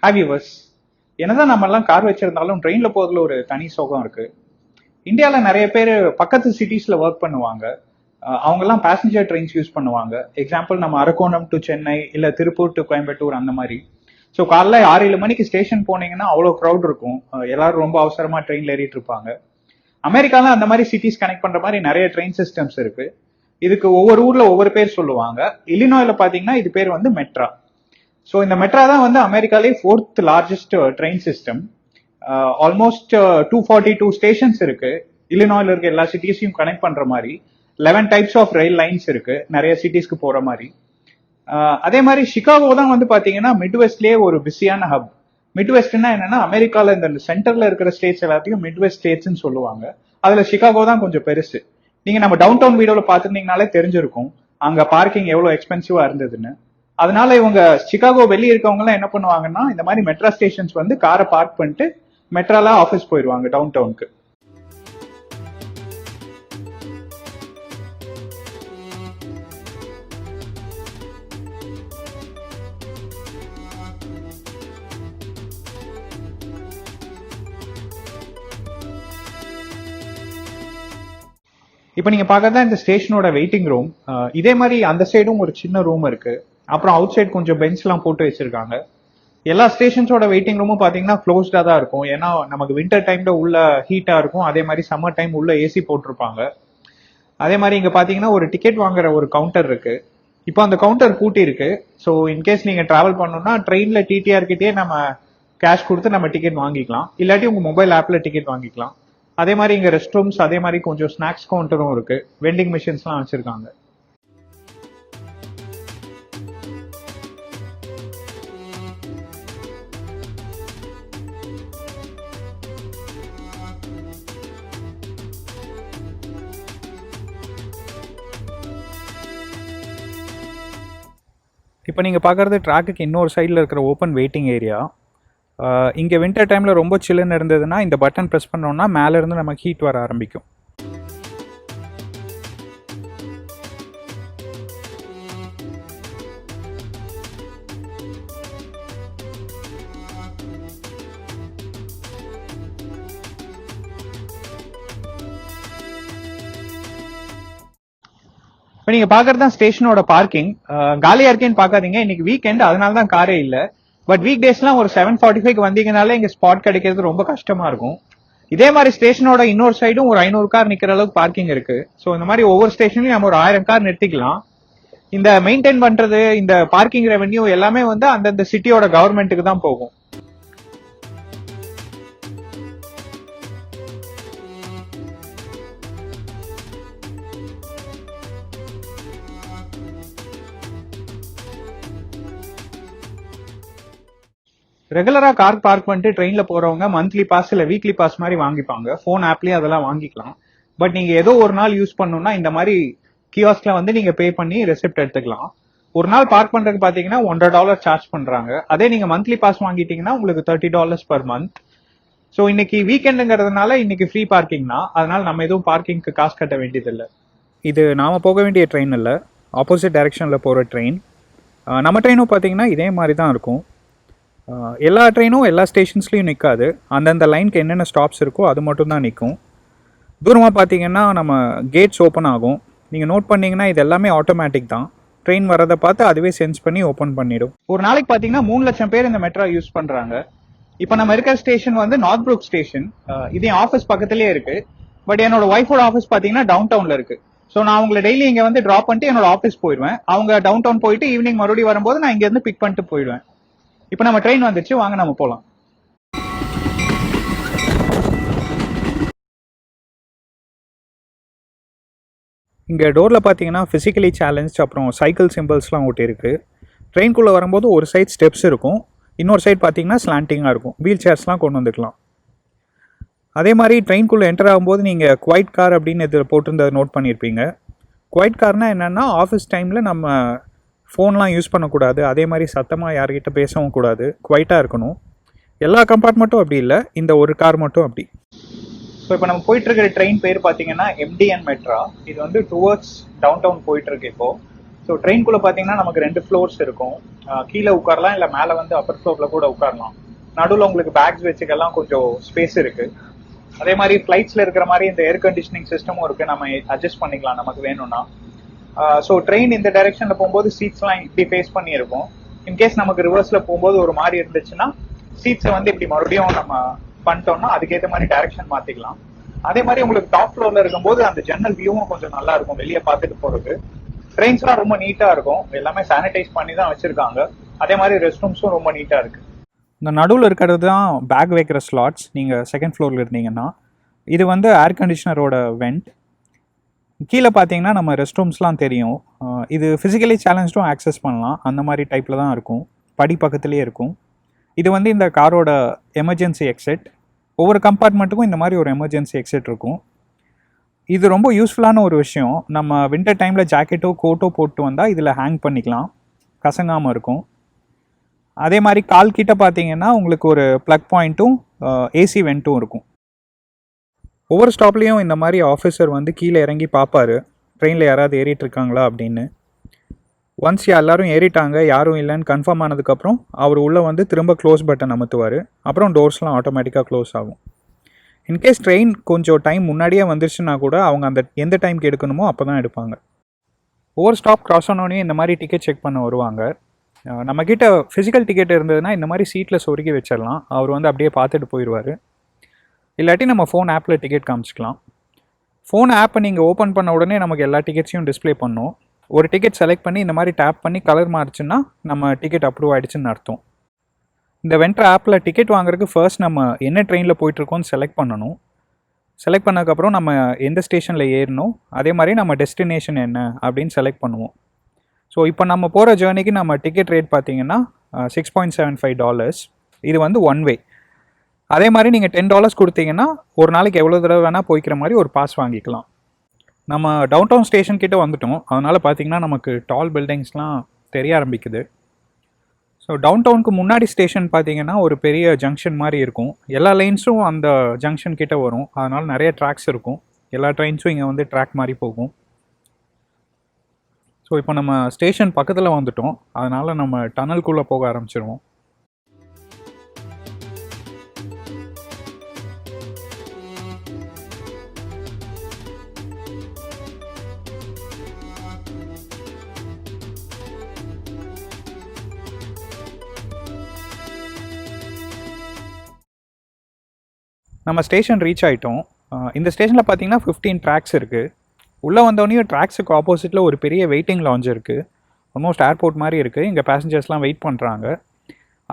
Have viewers. என்னதான் நம்ம எல்லாம் கார் வச்சிருந்தாலும் ட்ரெயின்ல போறதுல ஒரு தனி சுகம் இருக்கு. இந்தியாவில் நிறைய பேர் பக்கத்து சிட்டிஸ்ல ஒர்க் பண்ணுவாங்க. அவங்கெல்லாம் பேசஞ்சர் ட்ரெயின்ஸ் யூஸ் பண்ணுவாங்க. எக்ஸாம்பிள் நம்ம அரக்கோணம் டு சென்னை இல்ல திருப்பூர் டு கோயம்புத்தூர் அந்த மாதிரி. ஸோ காலைல 6-7 மணிக்கு ஸ்டேஷன் போனீங்கன்னா அவ்வளோ க்ரௌட் இருக்கும். எல்லாரும் ரொம்ப அவசரமா ட்ரெயின்ல ஏறிட்டு இருப்பாங்க. அமெரிக்கால அந்த மாதிரி சிட்டிஸ் கனெக்ட் பண்ற மாதிரி நிறைய ட்ரெயின் சிஸ்டம்ஸ் இருக்கு. இதுக்கு ஒவ்வொரு ஊர்ல ஒவ்வொரு பேர் சொல்லுவாங்க. இல்லினாய்ல பாத்தீங்கன்னா இது பேர் வந்து மெட்ரா. ஸோ இந்த மெட்ரா தான் வந்து அமெரிக்காலே 4th largest train system. Almost 242 stations இருக்கு. இல்லினாய்ல இருக்க எல்லா சிட்டிஸையும் கனெக்ட் பண்ற மாதிரி 11 டைப்ஸ் ஆஃப் ரயில் லைன்ஸ் இருக்கு, நிறைய சிட்டிஸ்க்கு போற மாதிரி. அதே மாதிரி சிகாகோ தான் வந்து பாத்தீங்கன்னா மிட்வெஸ்ட்லயே ஒரு பிஸியான ஹப். மிட்வெஸ்ட்னா என்னன்னா அமெரிக்கால இந்த சென்டர்ல இருக்கிற ஸ்டேட்ஸ் எல்லாத்தையும் மிட்வெஸ்ட் ஸ்டேட்ஸ்ன்னு சொல்லுவாங்க. அதுல சிகாகோ தான் கொஞ்சம் பெருசு. நீங்க நம்ம டவுன் டவுன் வீடியோல பாத்துருந்தீங்கனாலே தெரிஞ்சிருக்கும் அங்க பார்க்கிங் எவ்வளவு எக்ஸ்பென்சிவா இருந்ததுன்னு. அதனால இவங்க சிகாகோ வெளியே இருக்கவங்க எல்லாம் என்ன பண்ணுவாங்கன்னா இந்த மாதிரி மெட்ரா ஸ்டேஷன்ஸ் வந்து காரை பார்க் பண்ணிட்டு மெட்ரால ஆஃபீஸ் போயிடுவாங்க டவுன் டவுனுக்கு. இப்போ நீங்க பார்க்கறதா இந்த ஸ்டேஷனோட வெயிட்டிங் ரூம். இதே மாதிரி அந்த சைடும் ஒரு சின்ன ரூம் இருக்கு. அப்புறம் அவுட் சைட் கொஞ்சம் பெஞ்ச் எல்லாம் போட்டு வச்சிருக்காங்க. எல்லா ஸ்டேஷன்ஸோட வெயிட்டிங் ரூமும் பாத்தீங்கன்னா க்ளோஸ்டா தான் இருக்கும். ஏன்னா நமக்கு வின்டர் டைம்ல உள்ள ஹீட்டா இருக்கும். அதே மாதிரி சம்மர் டைம் உள்ள ஏசி போட்டிருப்பாங்க. அதே மாதிரி இங்க பாத்தீங்கன்னா ஒரு டிக்கெட் வாங்குற ஒரு கவுண்டர் இருக்கு. இப்போ அந்த கவுண்டர் பூட்டி இருக்கு. ஸோ இன்கேஸ் நீங்க டிராவல் பண்ணணும்னா ட்ரெயின்ல டிடிஆர் கிட்டே நம்ம கேஷ் கொடுத்து நம்ம டிக்கெட் வாங்கிக்கலாம். இல்லாட்டி உங்க மொபைல் ஆப்ல டிக்கெட் வாங்கிக்கலாம். அதே மாதிரி இங்க ரெஸ்ட் ரூம்ஸ், அதே மாதிரி கொஞ்சம் ஸ்நாக்ஸ் கவுண்டரும் இருக்கு. வெண்டிங் மிஷின்ஸ்லாம் வச்சிருக்காங்க. இப்போ நீங்கள் பார்க்குறது ட்ராக்குக்கு இன்னொரு சைடில் இருக்கிற ஓப்பன் வெயிட்டிங் ஏரியா. இங்கே வின்டர் டைமில் ரொம்ப சில்லுன்னு இருந்ததுன்னா இந்த பட்டன் ப்ரெஸ் பண்ணோம்னா மேலேருந்து நமக்கு ஹீட் வர ஆரம்பிக்கும். இப்போ நீங்கள் பார்க்குறது தான் ஸ்டேஷனோட பார்க்கிங். காலியாக இருக்கேன்னு பார்க்காதீங்க, இன்னைக்கு வீக்கெண்ட், அதனால தான் காரே இல்லை. பட் வீக் டேஸ்லாம் ஒரு 7:45 வந்தீங்கனாலே இங்க ஸ்பாட் கிடைக்கிறது ரொம்ப கஷ்டமா இருக்கும். இதே மாதிரி ஸ்டேஷனோட இன்னொரு சைடும் ஒரு 500 கார் நிக்கிற அளவுக்கு பார்க்கிங் இருக்கு. ஸோ இந்த மாதிரி ஒவ்வொரு ஸ்டேஷன்லயும் நம்ம ஒரு 1000 கார் நிறுத்திக்கலாம். இந்த மெயின்டைன் பண்றது, இந்த பார்க்கிங் ரெவென்யூ எல்லாமே வந்து அந்தந்த சிட்டியோட கவர்மெண்ட்டுக்கு தான் போகும். ரெகுலரா கார் பார்க் பண்ணிட்டு ட்ரெயின்ல போறவங்க மந்த்லி பாஸ் இல்ல வீக்லி பாஸ் மாதிரி வாங்கிப்பாங்க. போன் ஆப்லயே அதெல்லாம் வாங்கிக்கலாம். பட் நீங்க ஏதோ ஒரு நாள் யூஸ் பண்ணணும்னா இந்த மாதிரி கியாஸ்க்ல வந்து நீங்க பே பண்ணி ரெசிப்ட் எடுத்துக்கலாம். ஒரு நாள் பார்க் பண்றதுக்கு பாத்தீங்கன்னா $100 சார்ஜ் பண்றாங்க. அதே நீங்க மந்த்லி பாஸ் வாங்கிட்டீங்கன்னா உங்களுக்கு $30 per month. ஸோ இன்னைக்கு வீக்கெண்டுங்கிறதுனால இன்னைக்கு ஃப்ரீ பார்க்கிங் தான். அதனால நம்ம எதுவும் பார்க்கிங்க்கு காசு கட்ட வேண்டியது இல்லை. இது நாம போக வேண்டிய ட்ரெயின் இல்லை, ஆப்போசிட் டைரக்ஷன்ல போற ட்ரெயின். நம்ம ட்ரெயினும் பாத்தீங்கன்னா இதே மாதிரி தான் இருக்கும். எல்லா ட்ரெயினும் எல்லா ஸ்டேஷன்ஸ்லையும் நிற்காது. அந்தந்த லைனுக்கு என்னென்ன ஸ்டாப்ஸ் இருக்கோ அது மட்டும் தான் நிற்கும். தூரமாக பார்த்தீங்கன்னா நம்ம கேட்ஸ் ஓப்பன் ஆகும். நீங்கள் நோட் பண்ணிங்கன்னா இது எல்லாமே ஆட்டோமேட்டிக் தான். ட்ரெயின் வரதை பார்த்து அதுவே சென்ஸ் பண்ணி ஓப்பன் பண்ணிடும். ஒரு நாளைக்கு பார்த்தீங்கன்னா 3 லட்சம் பேர் இந்த மெட்ரோ யூஸ் பண்ணுறாங்க. இப்போ நம்ம இருக்கிற ஸ்டேஷன் வந்து நார்த் ப்ரூக் ஸ்டேஷன். இது என் ஆஃபீஸ் பக்கத்துலேயே இருக்கு. பட் என்னோட ஒய்ஃபோட ஆஃபீஸ் பார்த்தீங்கன்னா டவுன் டவுனில் இருக்கு. ஸோ நான் அவங்களை டெய்லி இங்கே வந்து ட்ராப் பண்ணிட்டு என்னோட ஆஃபீஸ் போயிடுவேன். அவங்க டவுன் டவுன் போயிட்டு ஈவினிங் மறுபடியும் வரும்போது நான் இங்கேருந்து பிக் பண்ணிட்டு போயிடுவேன். இப்போ நம்ம ட்ரெயின் வந்துச்சு, வாங்க நம்ம போலாம். இங்கே டோரில் பார்த்தீங்கன்னா ஃபிசிக்கலி சேலஞ்ச் அப்புறம் சைக்கிள் சிம்பிள்ஸ்லாம் ஒட்டியிருக்கு. ட்ரெயின்குள்ளே வரும்போது ஒரு சைட் ஸ்டெப்ஸ் இருக்கும், இன்னொரு சைட் பார்த்தீங்கன்னா ஸ்லாண்டிங்காக இருக்கும். வீல் சேர்ஸ்லாம் கொண்டு வந்துக்கலாம். அதே மாதிரி ட்ரெயின்குள்ளே என்டர் ஆகும்போது நீங்கள் குவைட் கார் அப்படின்னு இதில் போட்டிருந்ததை நோட் பண்ணியிருப்பீங்க. குவைட் கார்னால் என்னென்னா ஆஃபீஸ் டைமில் நம்ம ஃபோன்லாம் யூஸ் பண்ணக்கூடாது, அதே மாதிரி சத்தமாக யார்கிட்ட பேசவும் கூடாது, குவைட்டாக இருக்கணும். எல்லா கம்பார்ட்மெண்ட்டும் அப்படி இல்லை, இந்த ஒரு கார் மட்டும் அப்படி. ஸோ இப்போ நம்ம போயிட்டு இருக்கிற ட்ரெயின் பேர் பார்த்தீங்கன்னா எம்டிஎன் மெட்ரா. இது வந்து டுவர்ட்ஸ் டவுன் டவுன் போயிட்டு இருக்கு இப்போ. ஸோ ஸோ ட்ரெயின்குள்ளே பார்த்தீங்கன்னா நமக்கு 2 ஃப்ளோர்ஸ் இருக்கும். கீழே உட்காரலாம், இல்லை மேலே வந்து அப்பர் ஃப்ளோரில் கூட உட்காரலாம். நடுவில் உங்களுக்கு பேக்ஸ் வச்சுக்கெல்லாம் கொஞ்சம் ஸ்பேஸ் இருக்கு. அதே மாதிரி ஃப்ளைட்ஸில் இருக்கிற மாதிரி இந்த ஏர் கண்டிஷனிங் சிஸ்டமும் இருக்கு, நம்ம அட்ஜஸ்ட் பண்ணிக்கலாம் நமக்கு வேணும்னா. ஸோ ட்ரெயின் இந்த டைரக்ஷனில் போகும்போது சீட்ஸ்லாம் இப்படி ஃபேஸ் பண்ணி இருக்கும். இன்கேஸ் நமக்கு ரிவர்ஸில் போகும்போது ஒரு மாதிரி இருந்துச்சுன்னா சீட்ஸை வந்து இப்படி மறுபடியும் நம்ம பண்ணிட்டோம்னா அதுக்கேற்ற மாதிரி டைரக்ஷன் மாற்றிக்கலாம். அதே மாதிரி உங்களுக்கு டாப் ஃப்ளோரில் இருக்கும்போது அந்த ஜன்னல் வியூவும் கொஞ்சம் நல்லா இருக்கும் வெளியே பார்த்துட்டு போகிறது. ட்ரெயின்ஸ்லாம் ரொம்ப நீட்டாக இருக்கும், எல்லாமே சானிடைஸ் பண்ணி தான் வச்சுருக்காங்க. அதே மாதிரி ரெஸ்ட் ரூம்ஸும் ரொம்ப நீட்டாக இருக்குது. இந்த நடுவில் இருக்கிறது தான் பேக் வைக்கிற ஸ்லாட்ஸ். நீங்கள் செகண்ட் ஃப்ளோரில் இருந்தீங்கன்னா இது வந்து ஏர் கண்டிஷனரோட வெண்ட். கீழே பார்த்தீங்கன்னா நம்ம ரெஸ்ட் ரூம்ஸ்லாம் தெரியும். இது ஃபிசிக்கலி சேலஞ்சும் ஆக்சஸ் பண்ணலாம், அந்த மாதிரி டைப்பில் தான் இருக்கும். படி பக்கத்துலேயே இருக்கும். இது வந்து இந்த காரோட எமர்ஜென்சி எக்ஸிட். ஒவ்வொரு கம்பார்ட்மெண்ட்டுக்கும் இந்த மாதிரி ஒரு எமர்ஜென்சி எக்ஸிட் இருக்கும். இது ரொம்ப யூஸ்ஃபுல்லான ஒரு விஷயம். நம்ம வின்டர் டைமில் ஜாக்கெட்டோ கோட்டோ போட்டு வந்தால் இதில் ஹேங் பண்ணிக்கலாம், கசங்காமல் இருக்கும். அதே மாதிரி கால் கிட்ட பார்த்தீங்கன்னா உங்களுக்கு ஒரு ப்ளக் பாயிண்ட்டும் ஏசி வெண்ட்டும் இருக்கும். ஒவ்வொரு ஸ்டாப்லேயும் இந்த மாதிரி ஆஃபீஸர் வந்து கீழே இறங்கி பார்ப்பார் ட்ரெயினில் யாராவது ஏறிட்டு இருக்காங்களா அப்படின்னு. ஒன்ஸ் எல்லோரும் ஏறிட்டாங்க, யாரும் இல்லைன்னு கன்ஃபார்ம் ஆனதுக்கப்புறம் அவர் உள்ளே வந்து திரும்ப க்ளோஸ் பட்டன் அமுத்துவார். அப்புறம் டோர்ஸ்லாம் ஆட்டோமேட்டிக்காக க்ளோஸ் ஆகும். இன்கேஸ் ட்ரெயின் கொஞ்சம் டைம் முன்னாடியே வந்துருச்சுன்னா கூட அவங்க அந்த எந்த டைமுக்கு எடுக்கணுமோ அப்போ தான் எடுப்பாங்க. ஒவ்வொரு ஸ்டாப் க்ராஸ் ஆனோடனே இந்த மாதிரி டிக்கெட் செக் பண்ண வருவாங்க. நம்மக்கிட்ட ஃபிசிக்கல் டிக்கெட் இருந்ததுன்னா இந்த மாதிரி சீட்டில் சொருகி வச்சிடலாம், அவர் வந்து அப்படியே பார்த்துட்டு போயிடுவார். இல்லாட்டி நம்ம ஃபோன் ஆப்பில் டிக்கெட் காமிச்சிக்கலாம். ஃபோன் ஆப்பை நீங்கள் ஓப்பன் பண்ண உடனே நமக்கு எல்லா டிக்கெட்ஸையும் டிஸ்பிளே பண்ணும். ஒரு டிக்கெட் செலக்ட் பண்ணி இந்த மாதிரி டேப் பண்ணி கலர் மாறிச்சுன்னா நம்ம டிக்கெட் அப்ரூவ் ஆகிடுச்சுன்னு அர்த்தம். இந்த வென்ட்ரு ஆப்பில் டிக்கெட் வாங்குறதுக்கு ஃபர்ஸ்ட் நம்ம என்ன ட்ரெயினில் போயிட்டுருக்கோன்னு செலக்ட் பண்ணணும். செலக்ட் பண்ணதுக்கப்புறம் நம்ம எந்த ஸ்டேஷனில் ஏறணும், அதே மாதிரி நம்ம டெஸ்டினேஷன் என்ன அப்படின்னு செலக்ட் பண்ணுவோம். ஸோ இப்போ நம்ம போகிற ஜேர்னிக்கு நம்ம டிக்கெட் ரேட் பார்த்தீங்கன்னா $6.75. இது வந்து ஒன் வே. அதே மாதிரி நீங்கள் $10 கொடுத்தீங்கன்னா ஒரு நாளைக்கு எவ்வளோ தடவை வேணால் போய்க்கிற மாதிரி ஒரு பாஸ் வாங்கிக்கலாம். நம்ம டவுன் டவுன் ஸ்டேஷன் கிட்டே வந்துட்டோம், அதனால் பார்த்திங்கன்னா நமக்கு டால் பில்டிங்ஸ்லாம் தெரிய ஆரம்பிக்குது. ஸோ டவுன் டவுனுக்கு முன்னாடி ஸ்டேஷன் பார்த்தீங்கன்னா ஒரு பெரிய ஜங்ஷன் மாதிரி இருக்கும். எல்லா லைன்ஸும் அந்த ஜங்ஷன் கிட்டே வரும், அதனால் நிறைய ட்ராக்ஸ் இருக்கும். எல்லா ட்ரெயின்ஸும் இங்கே வந்து ட்ராக் மாதிரி போகும். ஸோ இப்போ நம்ம ஸ்டேஷன் பக்கத்தில் வந்துட்டோம், அதனால் நம்ம டனல்குள்ளே போக ஆரம்பிச்சிருவோம். நம்ம ஸ்டேஷன் ரீச் ஆகிட்டோம். இந்த ஸ்டேஷனில் பார்த்தீங்கன்னா 15 ட்ராக்ஸ் இருக்குது. உள்ளே வந்தோடனே ட்ராக்ஸுக்கு ஆப்போசிட்டில் ஒரு பெரிய வெயிட்டிங் லாஞ்ச் இருக்குது. ஆல்மோஸ்ட் ஏர்போர்ட் மாதிரி இருக்குது. இங்கே பேசஞ்சர்ஸ்லாம் வெயிட் பண்ணுறாங்க.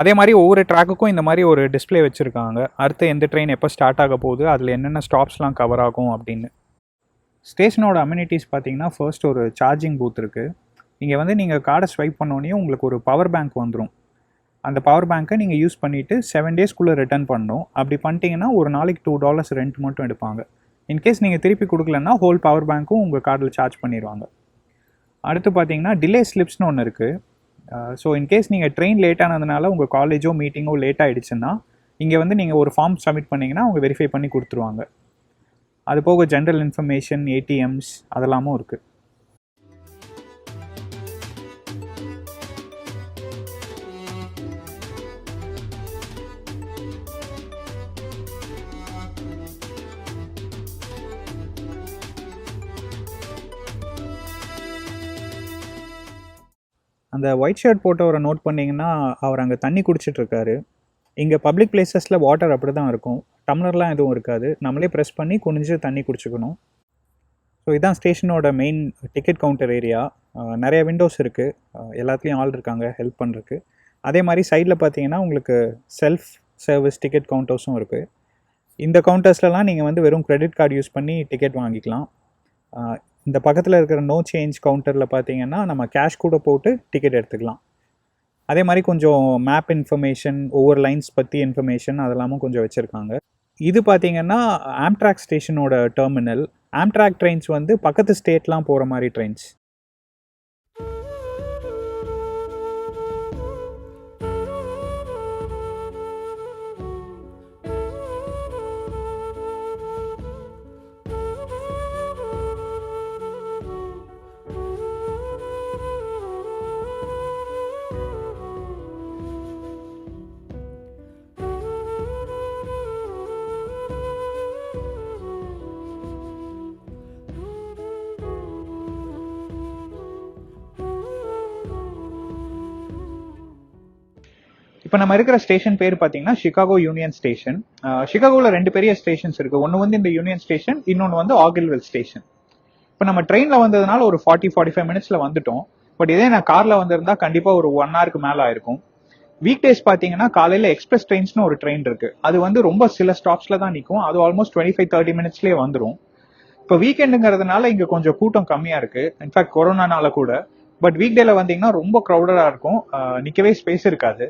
அதே மாதிரி ஒவ்வொரு ட்ராக்குக்கும் இந்த மாதிரி ஒரு டிஸ்பிளே வச்சுருக்காங்க, அடுத்து எந்த ட்ரெயின் எப்போ ஸ்டார்ட் ஆக போகுது, அதில் என்னென்ன ஸ்டாப்ஸ்லாம் கவர் ஆகும் அப்படின்னு. ஸ்டேஷனோட அம்யூனிட்டிஸ் பார்த்தீங்கன்னா ஃபர்ஸ்ட் ஒரு சார்ஜிங் பூத் இருக்குது. இங்கே வந்து நீங்கள் கார்டை ஸ்வைப் பண்ணோடனே உங்களுக்கு ஒரு பவர் பேங்க் வந்துடும். அந்த பவர் பேங்க்கை நீங்கள் யூஸ் பண்ணிவிட்டு 7 டேஸ்க்குள்ளே ரிட்டர்ன் பண்ணணும். அப்படி பண்ணிட்டீங்கன்னா ஒரு நாளைக்கு $2 ரெண்ட் மட்டும் எடுப்பாங்க. இன்கேஸ் நீங்கள் திருப்பி கொடுக்கலன்னா ஹோல் பவர் பேங்க்கும் உங்கள் கார்டில் சார்ஜ் பண்ணிடுவாங்க. அடுத்து பார்த்தீங்கன்னா டிலே ஸ்லிப்ஸ்னு ஒன்று இருக்குது. ஸோ இன்கேஸ் நீங்கள் ட்ரெயின் லேட் ஆனதுனால உங்கள் காலேஜோ மீட்டிங்கோ லேட் ஆகிடுச்சுன்னா இங்கே வந்து நீங்கள் ஒரு ஃபார்ம் சப்மிட் பண்ணிங்கன்னா அவங்க வெரிஃபை பண்ணி கொடுத்துருவாங்க. அது போக ஜென்ரல் இன்ஃபர்மேஷன், ஏடிஎம்ஸ் அதெல்லாமும் இருக்குது. அந்த ஒயிட் ஷர்ட் போட்டவரை நோட் பண்ணிங்கன்னா அவர் அங்கே தண்ணி குடிச்சிட்ருக்காரு. இங்கே பப்ளிக் பிளேசஸில் வாட்டர் அப்படி தான் இருக்கும், டம்ளர்லாம் எதுவும் இருக்காது. நம்மளே ப்ரெஸ் பண்ணி குனிஞ்சு தண்ணி குடிச்சிக்கணும். ஸோ இதுதான் ஸ்டேஷனோட மெயின் டிக்கெட் கவுண்டர் ஏரியா. நிறைய விண்டோஸ் இருக்குது, எல்லாத்துலேயும் ஆள் இருக்காங்க ஹெல்ப் பண்ணுறதுக்கு. அதே மாதிரி சைடில் பார்த்தீங்கன்னா உங்களுக்கு செல்ஃப் சர்வீஸ் டிக்கெட் கவுண்டர்ஸும் இருக்குது. இந்த கவுண்டர்ஸ்லலாம் நீங்கள் வந்து வெறும் கிரெடிட் கார்டு யூஸ் பண்ணி டிக்கெட் வாங்கிக்கலாம். இந்த பக்கத்தில் இருக்கிற நோ சேஞ்ச் கவுண்டரில் பார்த்தீங்கன்னா நம்ம கேஷ் கூட போட்டு டிக்கெட் எடுத்துக்கலாம். அதே மாதிரி கொஞ்சம் மேப் இன்ஃபர்மேஷன், ஒவ்வொரு லைன்ஸ் பற்றி இன்ஃபர்மேஷன் அதெல்லாமும் கொஞ்சம் வச்சுருக்காங்க. இது பார்த்தீங்கன்னா ஆம்ட்ராக் ஸ்டேஷனோட டெர்மினல். ஆம்ட்ராக் ட்ரெயின்ஸ் வந்து பக்கத்து ஸ்டேட்லாம் போகிற மாதிரி ட்ரெயின்ஸ். இப்போ நம்ம இருக்கிற ஸ்டேஷன் பேர் பார்த்தீங்கன்னா சிகாகோ யூனியன் ஸ்டேஷன். சிகாகோவில் 2 பெரிய ஸ்டேஷன்ஸ் இருக்கு. ஒன்று வந்து இந்த யூனியன் ஸ்டேஷன், இன்னொன்று வந்து ஆகில்வில் ஸ்டேஷன். இப்போ நம்ம ட்ரெயினில் வந்ததுனால ஒரு 40-45 மினிட்ஸில் வந்துட்டோம். பட் இதே நான் காரில் வந்திருந்தா கண்டிப்பாக ஒரு 1 ஹவருக்கு மேலே ஆயிருக்கும். வீக் டேஸ் பார்த்தீங்கன்னா காலையில் எக்ஸ்பிரஸ் ட்ரெயின்ஸ்னு ஒரு ட்ரெயின் இருக்கு. அது வந்து ரொம்ப சில ஸ்டாப்ஸில் தான் நிற்கும். அது ஆல்மோஸ்ட் 25-30 மினிட்ஸ்லேயே வந்துடும். இப்போ வீக்கெண்டுங்கிறதுனால இங்கே கொஞ்சம் கூட்டம் கம்மியாக இருக்கு. இன்ஃபேக்ட் கொரோனானால கூட. பட் வீக் டேல வந்தீங்கன்னா ரொம்ப க்ரௌடடாக இருக்கும். நிற்கவே ஸ்பேஸ் இருக்காது.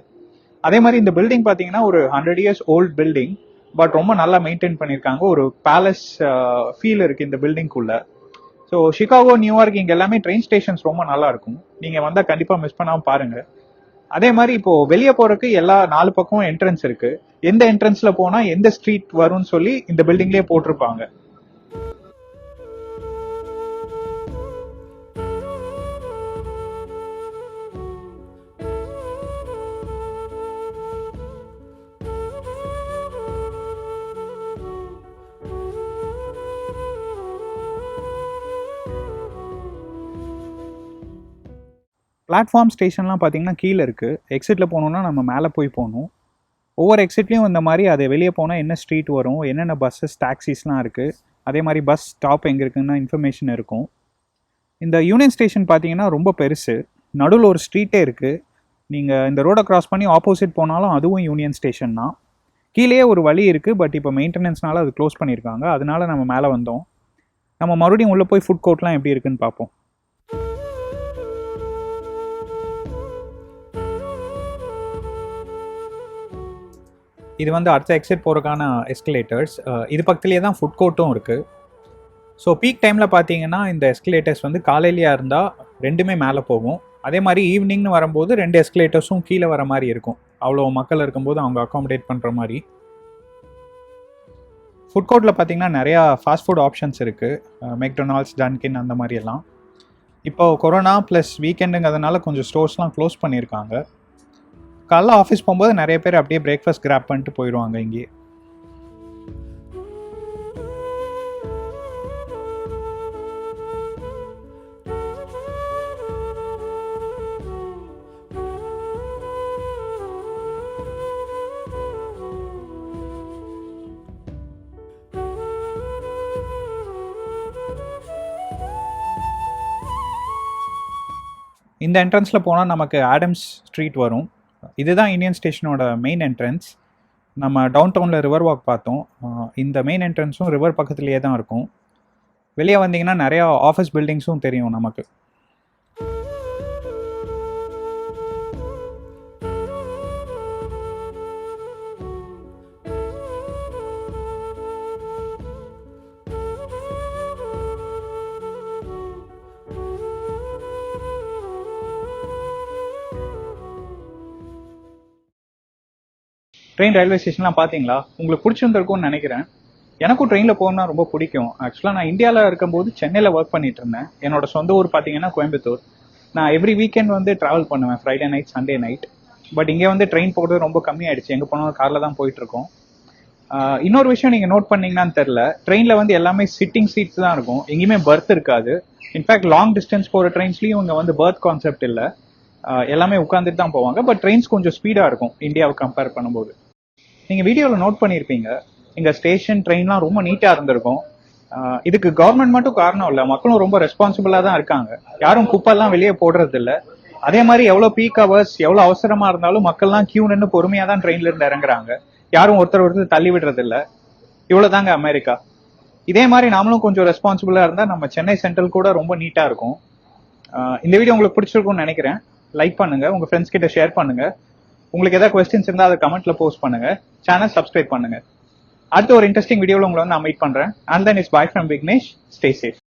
அதே மாதிரி இந்த பில்டிங் பார்த்தீங்கன்னா ஒரு 100 இயர்ஸ் ஓல்ட் பில்டிங். பட் ரொம்ப நல்லா மெயின்டைன் பண்ணியிருக்காங்க. ஒரு பேலஸ் ஃபீல் இருக்கு இந்த பில்டிங்குள்ள. ஸோ சிகாகோ, நியூயார்க் இங்கே எல்லாமே ட்ரெயின் ஸ்டேஷன்ஸ் ரொம்ப நல்லா இருக்கும். நீங்கள் வந்தால் கண்டிப்பாக மிஸ் பண்ணாமல் பாருங்க. அதே மாதிரி இப்போ வெளியே போறதுக்கு எல்லா 4 பக்கமும் என்ட்ரன்ஸ் இருக்கு. எந்த என்ட்ரன்ஸ்ல போனா எந்த ஸ்ட்ரீட் வரும்னு சொல்லி இந்த பில்டிங்லயே போட்டிருப்பாங்க. பிளாட்ஃபார்ம் ஸ்டேஷன்லாம் பார்த்தீங்கன்னா கீழே இருக்குது. எக்ஸிட்டில் போகணுன்னா நம்ம மேலே போய் போகணும். ஒவ்வொரு எக்ஸிட்லேயும் இந்த மாதிரி அது வெளியே போனால் என்ன ஸ்ட்ரீட் வரும், என்னென்ன பஸ்ஸஸ் டாக்ஸிஸ்லாம் இருக்குது, அதே மாதிரி பஸ் ஸ்டாப் எங்கே இருக்குன்னா இன்ஃபர்மேஷன் இருக்கும். இந்த யூனியன் ஸ்டேஷன் பார்த்தீங்கன்னா ரொம்ப பெருசு. நடுவில் ஒரு ஸ்ட்ரீட்டே இருக்குது. நீங்கள் இந்த ரோடை கிராஸ் பண்ணி ஆப்போசிட் போனாலும் அதுவும் யூனியன் ஸ்டேஷன் தான். கீழே ஒரு வழி இருக்குது. பட் இப்போ மெயின்டெனன்ஸ்னால அது க்ளோஸ் பண்ணியிருக்காங்க. அதனால நம்ம மேலே வந்தோம். நம்ம மறுபடியும் உள்ளே போய் ஃபுட் கோர்ட்லாம் எப்படி இருக்குன்னு பார்ப்போம். இது வந்து அடுத்த எக்ஸிட் போகிறதுக்கான எஸ்கலேட்டர்ஸ். இது பக்கத்துலேயே தான் ஃபுட் கோர்ட்டும் இருக்குது. ஸோ பீக் டைமில் பார்த்தீங்கன்னா இந்த எஸ்கலேட்டர்ஸ் வந்து காலையிலையாக இருந்தால் 2மே மேலே போகும். அதே மாதிரி ஈவினிங்னு வரும்போது 2 எஸ்கலேட்டர்ஸும் கீழே வர மாதிரி இருக்கும். அவ்வளோ மக்கள் இருக்கும்போது அவங்க அக்காமடேட் பண்ணுற மாதிரி. ஃபுட் கோர்ட்டில் பார்த்தீங்கன்னா நிறையா ஃபாஸ்ட் ஃபுட் ஆப்ஷன்ஸ் இருக்குது. மெக்டொனால்ட்ஸ், டன்கின் அந்த மாதிரியெல்லாம். இப்போ கொரோனா ப்ளஸ் வீக்கெண்டுங்கிறதுனால கொஞ்சம் ஸ்டோர்ஸ்லாம் க்ளோஸ் பண்ணியிருக்காங்க. காலைல ஆஃபீஸ் போகும்போது நிறைய பேர் அப்படியே பிரேக்ஃபாஸ்ட் கிராப் பண்ணிட்டு போயிடுவாங்க இங்கே. இந்த என்ட்ரன்ஸில் போனால் நமக்கு ஆடம்ஸ் ஸ்ட்ரீட் வரும். இதுதான் யூனியன் ஸ்டேஷனோட மெயின் என்ட்ரன்ஸ். நம்ம டவுன் டவுனில் ரிவர் வாக் பார்த்தோம். இந்த மெயின் என்ட்ரன்ஸும் ரிவர் பக்கத்துலேயே தான் இருக்கும். வெளியே வந்தீங்கன்னா நிறையா ஆஃபீஸ் பில்டிங்ஸும் தெரியும் நமக்கு. ட்ரெயின் ரயில்வே ஸ்டேஷன்லாம் பார்த்தீங்களா? உங்களுக்கு பிடிச்சிருந்துருக்கும்னு நினைக்கிறேன். எனக்கும் ட்ரெயினில் போகணும்னா ரொம்ப பிடிக்கும். ஆக்சுவலாக நான் இந்தியாவில் இருக்கும்போது சென்னையில் ஒர்க் பண்ணிட்டு இருந்தேன். என்னோட சொந்த ஊர் பார்த்தீங்கன்னா கோயம்புத்தூர். நான் எவ்ரி வீக்கெண்ட் வந்து ட்ராவல் பண்ணுவேன், Friday night, Sunday night. But இங்கே வந்து ட்ரெயின் போகிறது ரொம்ப கம்மியாயிடுச்சு. எங்கே போனாலும் காரில் தான் போயிட்டுருக்கோம். இன்னொரு விஷயம் நீங்கள் நோட் பண்ணீங்கன்னான்னு தெரில, ட்ரெயினில் வந்து எல்லாமே சிட்டிங் சீட்ஸ் தான் இருக்கும். எங்கேயுமே பர்த் இருக்காது. இன்ஃபேக்ட் லாங் டிஸ்டன்ஸ் போகிற ட்ரெயின்ஸ்லையும் இங்கே வந்து பர்த் கான்செப்ட் இல்லை. எல்லாமே உட்காந்துட்டு தான் போவாங்க. பட் ட்ரெயின்ஸ் கொஞ்சம் ஸ்பீடாக இருக்கும் இந்தியாவை கம்பேர் பண்ணும்போது. நீங்கள் வீடியோவில் நோட் பண்ணியிருப்பீங்க, எங்கள் ஸ்டேஷன் ட்ரெயின்லாம் ரொம்ப நீட்டாக இருந்திருக்கும். இதுக்கு கவர்மெண்ட் மட்டும் காரணம் இல்லை, மக்களும் ரொம்ப ரெஸ்பான்சிபிளாக தான் இருக்காங்க. யாரும் குப்பெல்லாம் வெளியே போடுறது இல்லை. அதே மாதிரி எவ்வளோ பீக் ஹவர்ஸ், எவ்வளோ அவசரமாக இருந்தாலும் மக்கள்லாம் கியூ நின்று பொறுமையாக தான் ட்ரெயின்ல இருந்து இறங்குறாங்க. யாரும் ஒருத்தர் தள்ளி விடுறது இல்லை. இவ்வளோ தாங்க அமெரிக்கா. இதே மாதிரி நாமளும் கொஞ்சம் ரெஸ்பான்சிபிளாக இருந்தால் நம்ம சென்னை சென்ட்ரல் கூட ரொம்ப நீட்டாக இருக்கும். இந்த வீடியோ உங்களுக்கு பிடிச்சிருக்கும்னு நினைக்கிறேன். லைக் பண்ணுங்க, உங்கள் ஃப்ரெண்ட்ஸ் கிட்ட ஷேர் பண்ணுங்க. உங்களுக்கு ஏதாவது கொஸ்டின்ஸ் இருந்தால் அதை கமெண்ட்ல போஸ்ட் பண்ணுங்க. சேனல் சப்ஸ்கிரைப் பண்ணுங்க. அடுத்த ஒரு இன்ட்ரெஸ்டிங் வீடியோவில் உங்களை வந்து நான் மீட் பண்றேன். And then is bye from Vignesh. Stay safe.